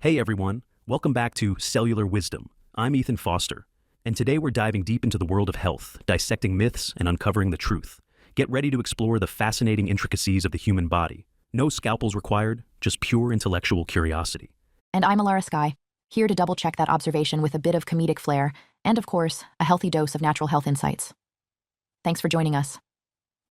Hey everyone, welcome back to Cellular Wisdom. I'm Ethan Foster, and today we're diving deep into the world of health, dissecting myths and uncovering the truth. Get ready to explore the fascinating intricacies of the human body. No scalpels required, just pure intellectual curiosity. And I'm Alara Sky, here to double-check that observation with a bit of comedic flair, and of course, a healthy dose of natural health insights. Thanks for joining us.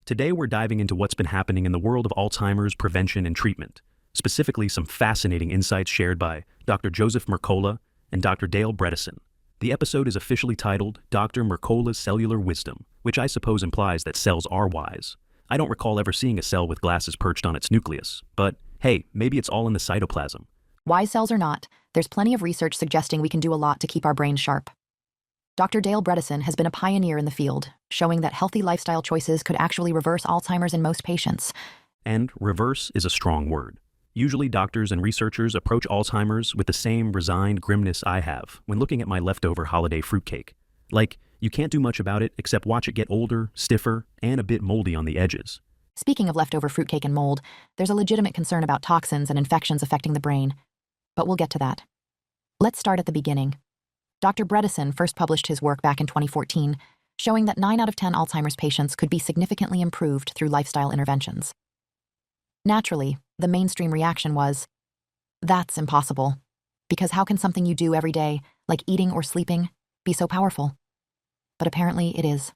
Today we're diving into what's been happening in the world of Alzheimer's prevention and treatment. Specifically, some fascinating insights shared by Dr. Joseph Mercola and Dr. Dale Bredesen. The episode is officially titled Dr. Mercola's Cellular Wisdom, which I suppose implies that cells are wise. I don't recall ever seeing a cell with glasses perched on its nucleus, but hey, maybe it's all in the cytoplasm. Wise cells or not, there's plenty of research suggesting we can do a lot to keep our brains sharp. Dr. Dale Bredesen has been a pioneer in the field, showing that healthy lifestyle choices could actually reverse Alzheimer's in most patients. And reverse is a strong word. Usually doctors and researchers approach Alzheimer's with the same resigned grimness I have when looking at my leftover holiday fruitcake. Like, you can't do much about it except watch it get older, stiffer, and a bit moldy on the edges. Speaking of leftover fruitcake and mold, there's a legitimate concern about toxins and infections affecting the brain. But we'll get to that. Let's start at the beginning. Dr. Bredesen first published his work back in 2014, showing that 9 out of 10 Alzheimer's patients could be significantly improved through lifestyle interventions. Naturally, the mainstream reaction was, that's impossible. Because how can something you do every day, like eating or sleeping, be so powerful? But apparently it is.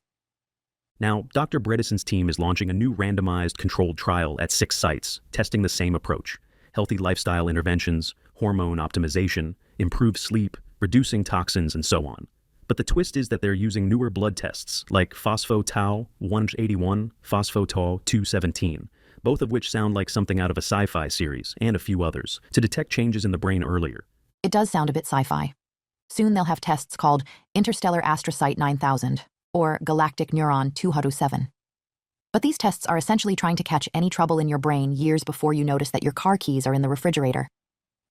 Now, Dr. Bredesen's team is launching a new randomized controlled trial at 6 sites, testing the same approach: healthy lifestyle interventions, hormone optimization, improved sleep, reducing toxins, and so on. But the twist is that they're using newer blood tests like phospho-tau 181, phospho-tau 217, both of which sound like something out of a sci-fi series, and a few others, to detect changes in the brain earlier. It does sound a bit sci-fi. Soon they'll have tests called Interstellar Astrocyte 9000 or Galactic Neuron 207. But these tests are essentially trying to catch any trouble in your brain years before you notice that your car keys are in the refrigerator.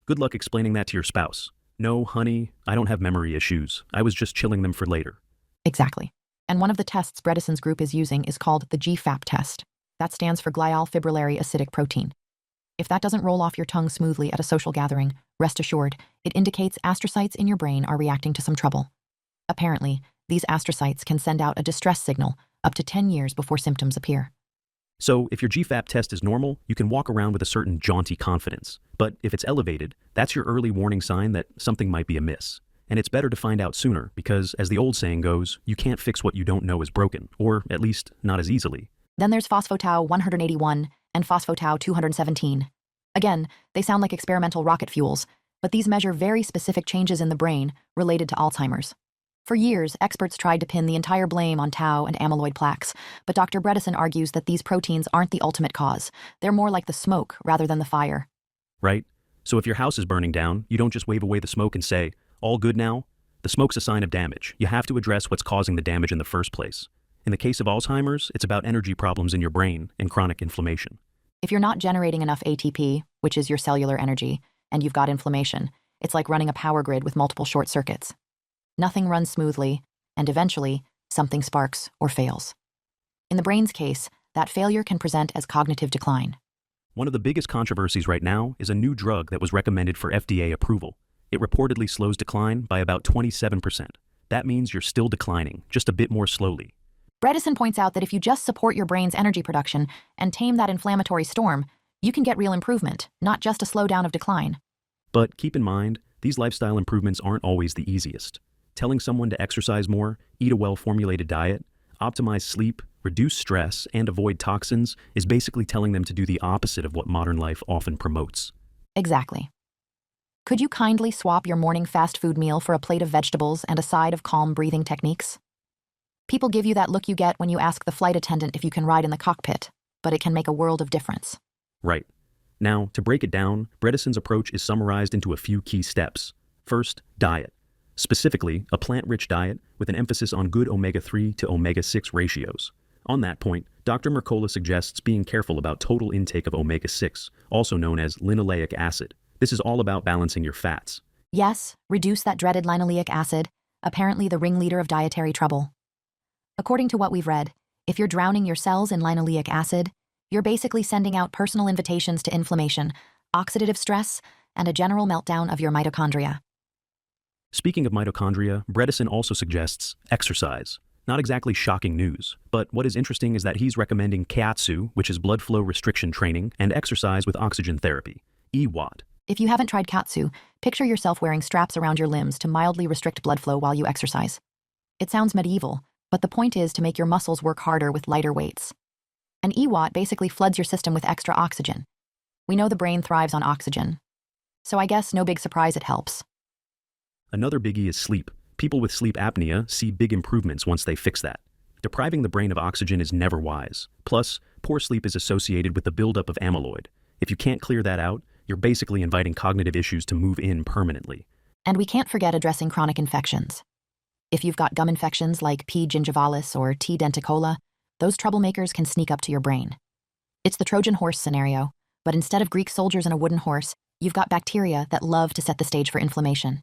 Good luck explaining that to your spouse. No, honey, I don't have memory issues. I was just chilling them for later. Exactly. And one of the tests Bredesen's group is using is called the GFAP test. That stands for glial fibrillary acidic protein. If that doesn't roll off your tongue smoothly at a social gathering, rest assured, it indicates astrocytes in your brain are reacting to some trouble. Apparently, these astrocytes can send out a distress signal up to 10 years before symptoms appear. So, if your GFAP test is normal, you can walk around with a certain jaunty confidence. But if it's elevated, that's your early warning sign that something might be amiss. And it's better to find out sooner because, as the old saying goes, you can't fix what you don't know is broken, or at least not as easily. Then there's phospho-tau 181 and phospho-tau 217. Again, they sound like experimental rocket fuels, but these measure very specific changes in the brain related to Alzheimer's. For years, experts tried to pin the entire blame on tau and amyloid plaques, but Dr. Bredesen argues that these proteins aren't the ultimate cause. They're more like the smoke rather than the fire. Right? So if your house is burning down, you don't just wave away the smoke and say, all good now? The smoke's a sign of damage. You have to address what's causing the damage in the first place. In the case of Alzheimer's, it's about energy problems in your brain and chronic inflammation. If you're not generating enough ATP, which is your cellular energy, and you've got inflammation, it's like running a power grid with multiple short circuits. Nothing runs smoothly, and eventually, something sparks or fails. In the brain's case, that failure can present as cognitive decline. One of the biggest controversies right now is a new drug that was recommended for FDA approval. It reportedly slows decline by about 27%. That means you're still declining, just a bit more slowly. Bredesen points out that if you just support your brain's energy production and tame that inflammatory storm, you can get real improvement, not just a slowdown of decline. But keep in mind, these lifestyle improvements aren't always the easiest. Telling someone to exercise more, eat a well-formulated diet, optimize sleep, reduce stress, and avoid toxins is basically telling them to do the opposite of what modern life often promotes. Exactly. Could you kindly swap your morning fast food meal for a plate of vegetables and a side of calm breathing techniques? People give you that look you get when you ask the flight attendant if you can ride in the cockpit, but it can make a world of difference. Right. Now, to break it down, Bredesen's approach is summarized into a few key steps. First, diet. Specifically, a plant-rich diet with an emphasis on good omega-3 to omega-6 ratios. On that point, Dr. Mercola suggests being careful about total intake of omega-6, also known as linoleic acid. This is all about balancing your fats. Yes, reduce that dreaded linoleic acid, apparently the ringleader of dietary trouble. According to what we've read, if you're drowning your cells in linoleic acid, you're basically sending out personal invitations to inflammation, oxidative stress, and a general meltdown of your mitochondria. Speaking of mitochondria, Bredesen also suggests exercise. Not exactly shocking news, but what is interesting is that he's recommending Keiatsu, which is blood flow restriction training, and exercise with oxygen therapy, EWOT. If you haven't tried Katsu, picture yourself wearing straps around your limbs to mildly restrict blood flow while you exercise. It sounds medieval, but the point is to make your muscles work harder with lighter weights. An EWOT basically floods your system with extra oxygen. We know the brain thrives on oxygen, so I guess no big surprise it helps. Another biggie is sleep. People with sleep apnea see big improvements once they fix that. Depriving the brain of oxygen is never wise. Plus, poor sleep is associated with the buildup of amyloid. If you can't clear that out, you're basically inviting cognitive issues to move in permanently. And we can't forget addressing chronic infections. If you've got gum infections like P. gingivalis or T. denticola, those troublemakers can sneak up to your brain. It's the Trojan horse scenario, but instead of Greek soldiers and a wooden horse, you've got bacteria that love to set the stage for inflammation.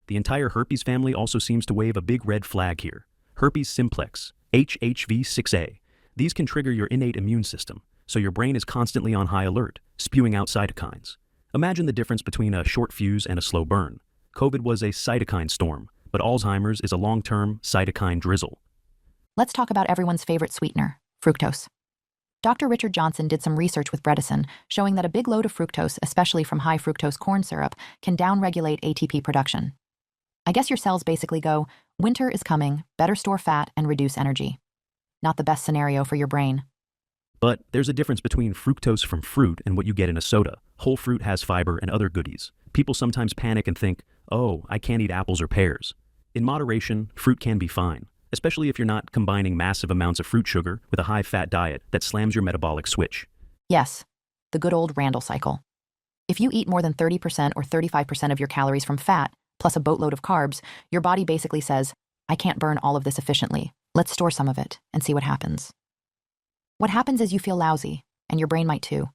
The entire herpes family also seems to wave a big red flag here. Herpes simplex, HHV6A. These can trigger your innate immune system, so your brain is constantly on high alert, spewing out cytokines. Imagine the difference between a short fuse and a slow burn. COVID was a cytokine storm, but Alzheimer's is a long-term cytokine drizzle. Let's talk about everyone's favorite sweetener, fructose. Dr. Richard Johnson did some research with Bredesen, showing that a big load of fructose, especially from high fructose corn syrup, can downregulate ATP production. I guess your cells basically go, winter is coming, better store fat and reduce energy. Not the best scenario for your brain. But there's a difference between fructose from fruit and what you get in a soda. Whole fruit has fiber and other goodies. People sometimes panic and think, oh, I can't eat apples or pears. In moderation, fruit can be fine, especially if you're not combining massive amounts of fruit sugar with a high-fat diet that slams your metabolic switch. Yes, the good old Randall cycle. If you eat more than 30% or 35% of your calories from fat, plus a boatload of carbs, your body basically says, I can't burn all of this efficiently. Let's store some of it and see what happens. What happens is you feel lousy, and your brain might too.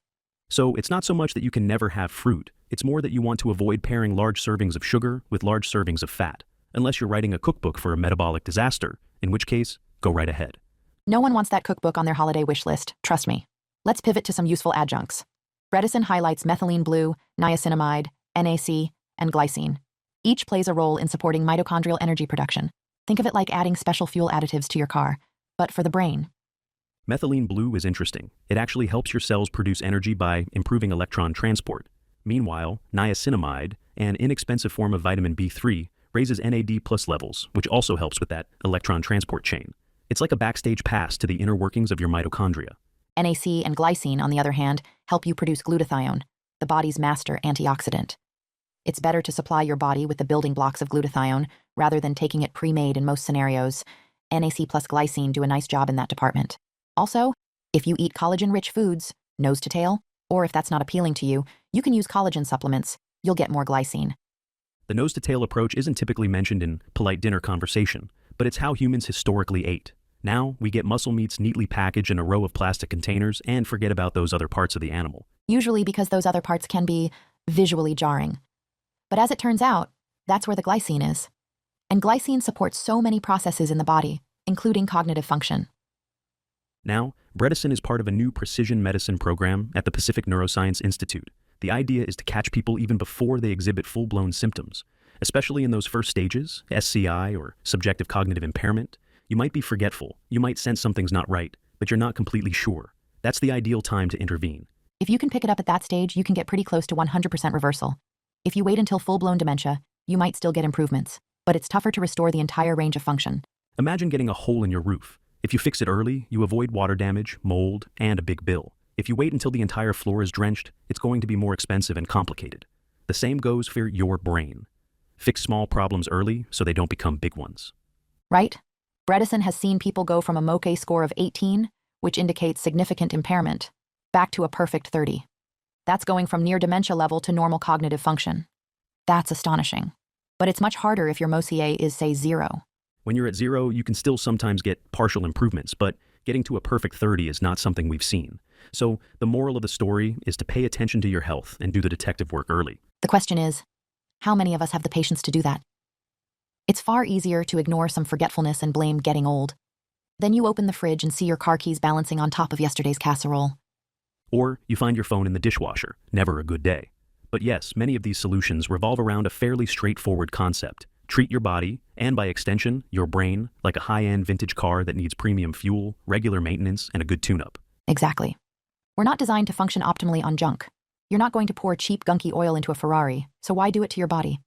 So it's not so much that you can never have fruit. It's more that you want to avoid pairing large servings of sugar with large servings of fat, unless you're writing a cookbook for a metabolic disaster, in which case, go right ahead. No one wants that cookbook on their holiday wish list, trust me. Let's pivot to some useful adjuncts. Bredesen highlights methylene blue, niacinamide, NAC, and glycine. Each plays a role in supporting mitochondrial energy production. Think of it like adding special fuel additives to your car, but for the brain. Methylene blue is interesting. It actually helps your cells produce energy by improving electron transport. Meanwhile, niacinamide, an inexpensive form of vitamin B3, raises NAD+ levels, which also helps with that electron transport chain. It's like a backstage pass to the inner workings of your mitochondria. NAC and glycine, on the other hand, help you produce glutathione, the body's master antioxidant. It's better to supply your body with the building blocks of glutathione rather than taking it pre-made in most scenarios. NAC plus glycine do a nice job in that department. Also, if you eat collagen-rich foods, nose to tail, or if that's not appealing to you, you can use collagen supplements. You'll get more glycine. The nose-to-tail approach isn't typically mentioned in polite dinner conversation, but it's how humans historically ate. Now, we get muscle meats neatly packaged in a row of plastic containers and forget about those other parts of the animal. Usually because those other parts can be visually jarring. But as it turns out, that's where the glycine is. And glycine supports so many processes in the body, including cognitive function. Now, Bredesen is part of a new precision medicine program at the Pacific Neuroscience Institute. The idea is to catch people even before they exhibit full-blown symptoms. Especially in those first stages, SCI or subjective cognitive impairment, you might be forgetful, you might sense something's not right, but you're not completely sure. That's the ideal time to intervene. If you can pick it up at that stage, you can get pretty close to 100% reversal. If you wait until full-blown dementia, you might still get improvements, but it's tougher to restore the entire range of function. Imagine getting a hole in your roof. If you fix it early, you avoid water damage, mold, and a big bill. If you wait until the entire floor is drenched, it's going to be more expensive and complicated. The same goes for your brain. Fix small problems early so they don't become big ones. Right? Bredesen has seen people go from a MoCA score of 18, which indicates significant impairment, back to a perfect 30. That's going from near dementia level to normal cognitive function. That's astonishing. But it's much harder if your MoCA is, say, 0. When you're at 0, you can still sometimes get partial improvements, but getting to a perfect 30 is not something we've seen. So the moral of the story is to pay attention to your health and do the detective work early. The question is, how many of us have the patience to do that? It's far easier to ignore some forgetfulness and blame getting old. Then you open the fridge and see your car keys balancing on top of yesterday's casserole. Or you find your phone in the dishwasher, never a good day. But yes, many of these solutions revolve around a fairly straightforward concept. Treat your body, and by extension, your brain, like a high-end vintage car that needs premium fuel, regular maintenance, and a good tune-up. Exactly. We're not designed to function optimally on junk. You're not going to pour cheap, gunky oil into a Ferrari, so why do it to your body?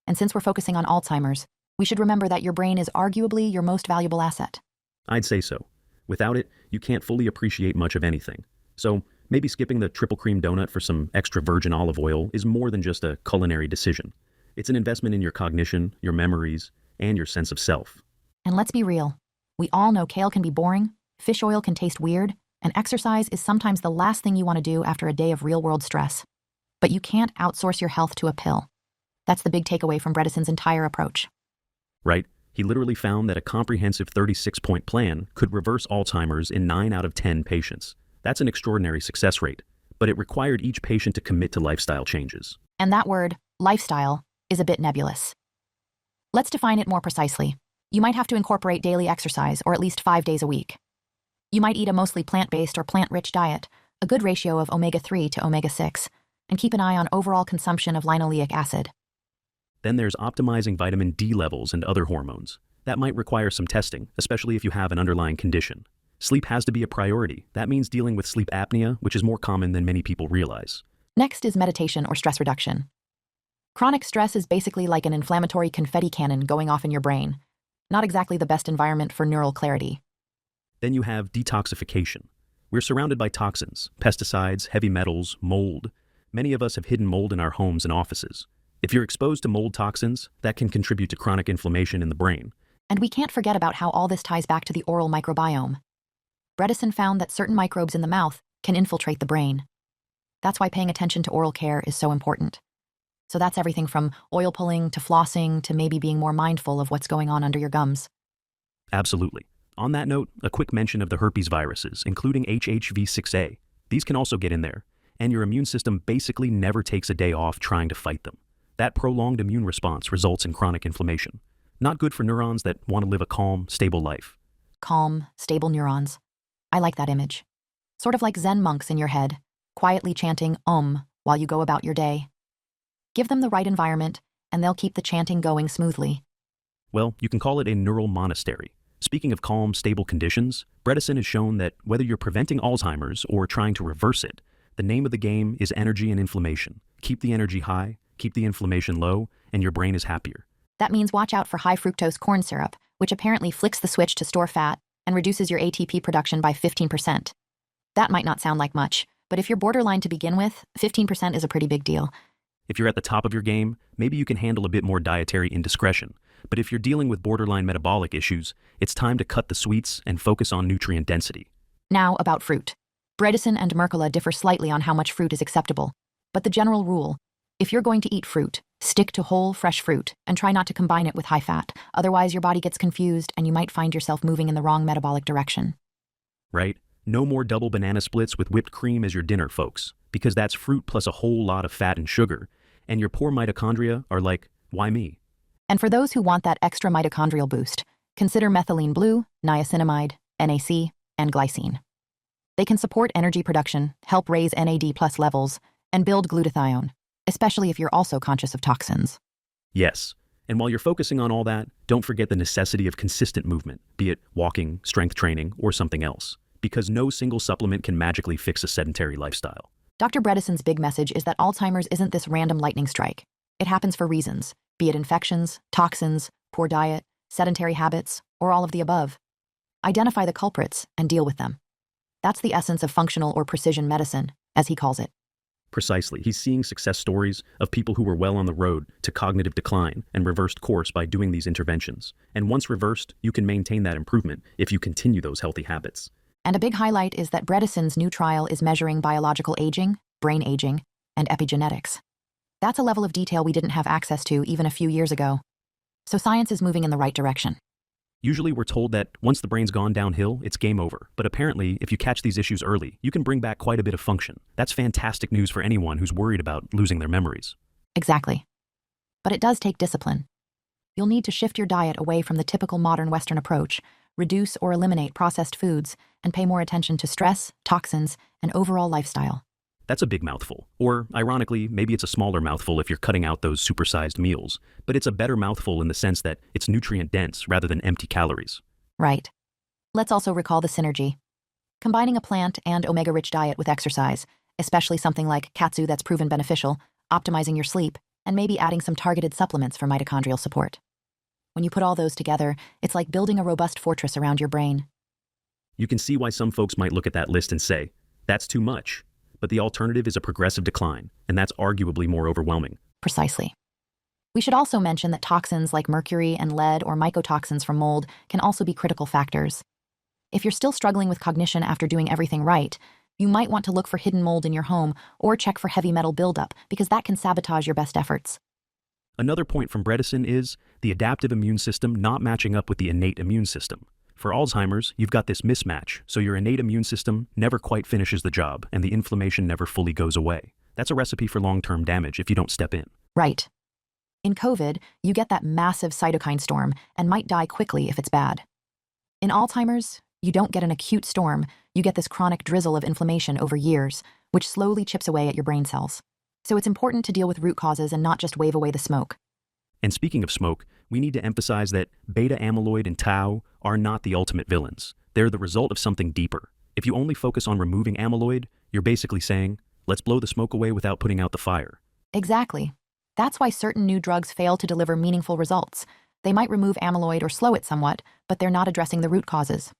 And since we're focusing on Alzheimer's, we should remember that your brain is arguably your most valuable asset. I'd say so. Without it, you can't fully appreciate much of anything. So maybe skipping the triple cream donut for some extra virgin olive oil is more than just a culinary decision. It's an investment in your cognition, your memories, and your sense of self. And let's be real. We all know kale can be boring, fish oil can taste weird, and exercise is sometimes the last thing you want to do after a day of real-world stress. But you can't outsource your health to a pill. That's the big takeaway from Bredeson's entire approach. Right? He literally found that a comprehensive 36-point plan could reverse Alzheimer's in 9 out of 10 patients. That's an extraordinary success rate, but it required each patient to commit to lifestyle changes. And that word, lifestyle, is a bit nebulous. Let's define it more precisely. You might have to incorporate daily exercise, or at least 5 days a week. You might eat a mostly plant-based or plant-rich diet, a good ratio of omega-3 to omega-6, and keep an eye on overall consumption of linoleic acid. Then there's optimizing vitamin D levels and other hormones. That might require some testing, especially if you have an underlying condition. Sleep has to be a priority. That means dealing with sleep apnea, which is more common than many people realize. Next is meditation or stress reduction. Chronic stress is basically like an inflammatory confetti cannon going off in your brain. Not exactly the best environment for neural clarity. Then you have detoxification. We're surrounded by toxins, pesticides, heavy metals, mold. Many of us have hidden mold in our homes and offices. If you're exposed to mold toxins, that can contribute to chronic inflammation in the brain. And we can't forget about how all this ties back to the oral microbiome. Bredesen found that certain microbes in the mouth can infiltrate the brain. That's why paying attention to oral care is so important. So that's everything from oil pulling to flossing to maybe being more mindful of what's going on under your gums. Absolutely. On that note, a quick mention of the herpes viruses, including HHV6A. These can also get in there, and your immune system basically never takes a day off trying to fight them. That prolonged immune response results in chronic inflammation. Not good for neurons that want to live a calm, stable life. Calm, stable neurons. I like that image. Sort of like Zen monks in your head, quietly chanting while you go about your day. Give them the right environment, and they'll keep the chanting going smoothly. Well, you can call it a neural monastery. Speaking of calm, stable conditions, Bredesen has shown that whether you're preventing Alzheimer's or trying to reverse it, the name of the game is energy and inflammation. Keep the energy high, keep the inflammation low, and your brain is happier. That means watch out for high fructose corn syrup, which apparently flicks the switch to store fat and reduces your ATP production by 15%. That might not sound like much, but if you're borderline to begin with, 15% is a pretty big deal. If you're at the top of your game, maybe you can handle a bit more dietary indiscretion. But if you're dealing with borderline metabolic issues, it's time to cut the sweets and focus on nutrient density. Now about fruit. Bredesen and Mercola differ slightly on how much fruit is acceptable. But the general rule, if you're going to eat fruit, stick to whole, fresh fruit and try not to combine it with high fat. Otherwise, your body gets confused and you might find yourself moving in the wrong metabolic direction. Right? No more double banana splits with whipped cream as your dinner, folks, because that's fruit plus a whole lot of fat and sugar. And your poor mitochondria are like, why me? And for those who want that extra mitochondrial boost, consider methylene blue, niacinamide, NAC, and glycine. They can support energy production, help raise NAD+ levels, and build glutathione, especially if you're also conscious of toxins. Yes. And while you're focusing on all that, don't forget the necessity of consistent movement, be it walking, strength training, or something else, because no single supplement can magically fix a sedentary lifestyle. Dr. Bredesen's big message is that Alzheimer's isn't this random lightning strike. It happens for reasons, be it infections, toxins, poor diet, sedentary habits, or all of the above. Identify the culprits and deal with them. That's the essence of functional or precision medicine, as he calls it. Precisely. He's seeing success stories of people who were well on the road to cognitive decline and reversed course by doing these interventions. And once reversed, you can maintain that improvement if you continue those healthy habits. And a big highlight is that Bredesen's new trial is measuring biological aging, brain aging, and epigenetics. That's a level of detail we didn't have access to even a few years ago. So science is moving in the right direction. Usually we're told that once the brain's gone downhill, it's game over. But apparently, if you catch these issues early, you can bring back quite a bit of function. That's fantastic news for anyone who's worried about losing their memories. Exactly. But it does take discipline. You'll need to shift your diet away from the typical modern Western approach, reduce or eliminate processed foods, and pay more attention to stress, toxins, and overall lifestyle. That's a big mouthful. Or, ironically, maybe it's a smaller mouthful if you're cutting out those supersized meals. But it's a better mouthful in the sense that it's nutrient-dense rather than empty calories. Right. Let's also recall the synergy. Combining a plant and omega-rich diet with exercise, especially something like katsu that's proven beneficial, optimizing your sleep, and maybe adding some targeted supplements for mitochondrial support. When you put all those together, it's like building a robust fortress around your brain. You can see why some folks might look at that list and say, that's too much. But the alternative is a progressive decline, and that's arguably more overwhelming. Precisely. We should also mention that toxins like mercury and lead or mycotoxins from mold can also be critical factors. If you're still struggling with cognition after doing everything right, you might want to look for hidden mold in your home or check for heavy metal buildup because that can sabotage your best efforts. Another point from Bredesen is the adaptive immune system not matching up with the innate immune system. For Alzheimer's, you've got this mismatch, so your innate immune system never quite finishes the job and the inflammation never fully goes away. That's a recipe for long-term damage if you don't step in. Right. In COVID, you get that massive cytokine storm and might die quickly if it's bad. In Alzheimer's, you don't get an acute storm, you get this chronic drizzle of inflammation over years, which slowly chips away at your brain cells. So it's important to deal with root causes and not just wave away the smoke. And speaking of smoke, we need to emphasize that beta amyloid and tau are not the ultimate villains. They're the result of something deeper. If you only focus on removing amyloid, you're basically saying, let's blow the smoke away without putting out the fire. Exactly. That's why certain new drugs fail to deliver meaningful results. They might remove amyloid or slow it somewhat, but they're not addressing the root causes.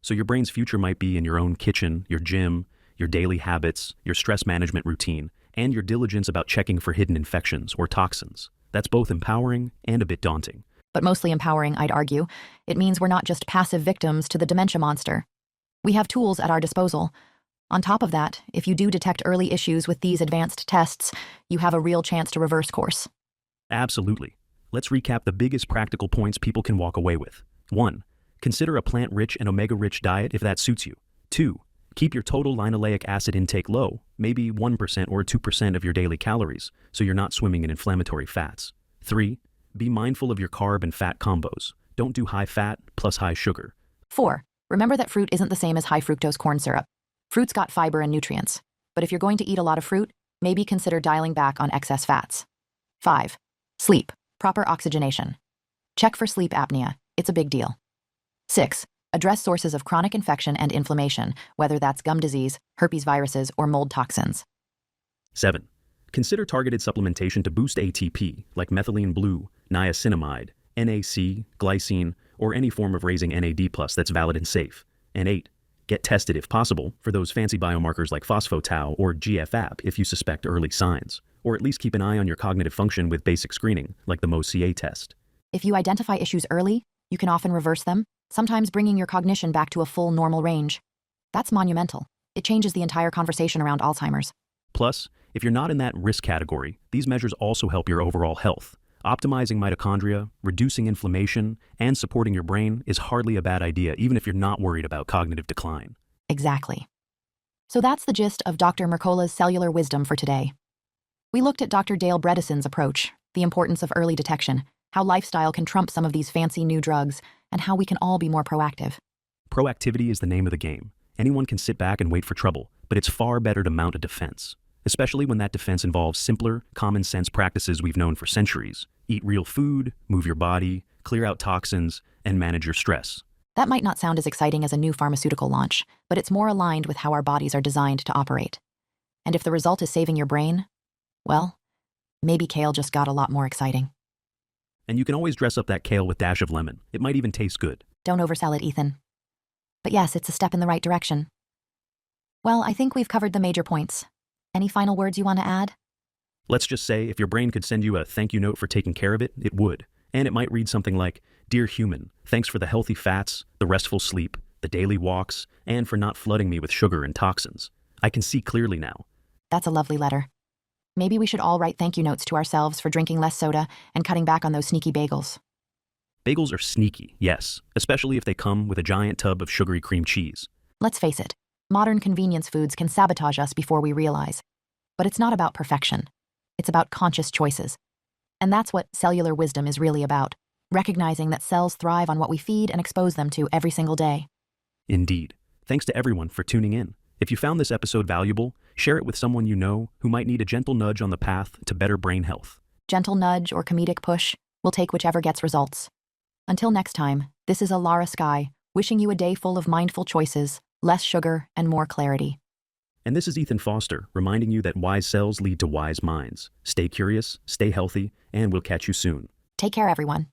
So your brain's future might be in your own kitchen, your gym, your daily habits, your stress management routine, and your diligence about checking for hidden infections or toxins. That's both empowering and a bit daunting. But mostly empowering, I'd argue. It means we're not just passive victims to the dementia monster. We have tools at our disposal. On top of that, if you do detect early issues with these advanced tests, you have a real chance to reverse course. Absolutely. Let's recap the biggest practical points people can walk away with. 1. Consider a plant-rich and omega-rich diet if that suits you. 2. Keep your total linoleic acid intake low, maybe 1% or 2% of your daily calories, so you're not swimming in inflammatory fats. 3. Be mindful of your carb and fat combos. Don't do high fat plus high sugar. 4. Remember that fruit isn't the same as high fructose corn syrup. Fruit's got fiber and nutrients. But if you're going to eat a lot of fruit, maybe consider dialing back on excess fats. 5. Sleep. Proper oxygenation. Check for sleep apnea. It's a big deal. 6. Address sources of chronic infection and inflammation, whether that's gum disease, herpes viruses, or mold toxins. 7. Consider targeted supplementation to boost ATP, like methylene blue, niacinamide, NAC, glycine, or any form of raising NAD+ that's valid and safe. And 8. Get tested if possible for those fancy biomarkers like phospho-tau or GFAP if you suspect early signs, or at least keep an eye on your cognitive function with basic screening, like the MoCA test. If you identify issues early, you can often reverse them, sometimes bringing your cognition back to a full normal range. That's monumental. It changes the entire conversation around Alzheimer's. Plus, if you're not in that risk category, these measures also help your overall health. Optimizing mitochondria, reducing inflammation, and supporting your brain is hardly a bad idea, even if you're not worried about cognitive decline. Exactly. So that's the gist of Dr. Mercola's cellular wisdom for today. We looked at Dr. Dale Bredesen's approach, the importance of early detection, how lifestyle can trump some of these fancy new drugs, and how we can all be more proactive. Proactivity is the name of the game. Anyone can sit back and wait for trouble, but it's far better to mount a defense, especially when that defense involves simpler, common-sense practices we've known for centuries. Eat real food, move your body, clear out toxins, and manage your stress. That might not sound as exciting as a new pharmaceutical launch, but it's more aligned with how our bodies are designed to operate. And if the result is saving your brain, well, maybe kale just got a lot more exciting. And you can always dress up that kale with a dash of lemon. It might even taste good. Don't oversell it, Ethan. But yes, it's a step in the right direction. Well, I think we've covered the major points. Any final words you want to add? Let's just say if your brain could send you a thank you note for taking care of it, it would. And it might read something like, "Dear human, thanks for the healthy fats, the restful sleep, the daily walks, and for not flooding me with sugar and toxins. I can see clearly now." That's a lovely letter. Maybe we should all write thank you notes to ourselves for drinking less soda and cutting back on those sneaky bagels. Bagels are sneaky, yes, especially if they come with a giant tub of sugary cream cheese. Let's face it, modern convenience foods can sabotage us before we realize. But it's not about perfection. It's about conscious choices. And that's what cellular wisdom is really about, recognizing that cells thrive on what we feed and expose them to every single day. Indeed. Thanks to everyone for tuning in. If you found this episode valuable, share it with someone you know who might need a gentle nudge on the path to better brain health. Gentle nudge or comedic push, we'll take whichever gets results. Until next time, this is Alara Sky, wishing you a day full of mindful choices, less sugar, and more clarity. And this is Ethan Foster, reminding you that wise cells lead to wise minds. Stay curious, stay healthy, and we'll catch you soon. Take care, everyone.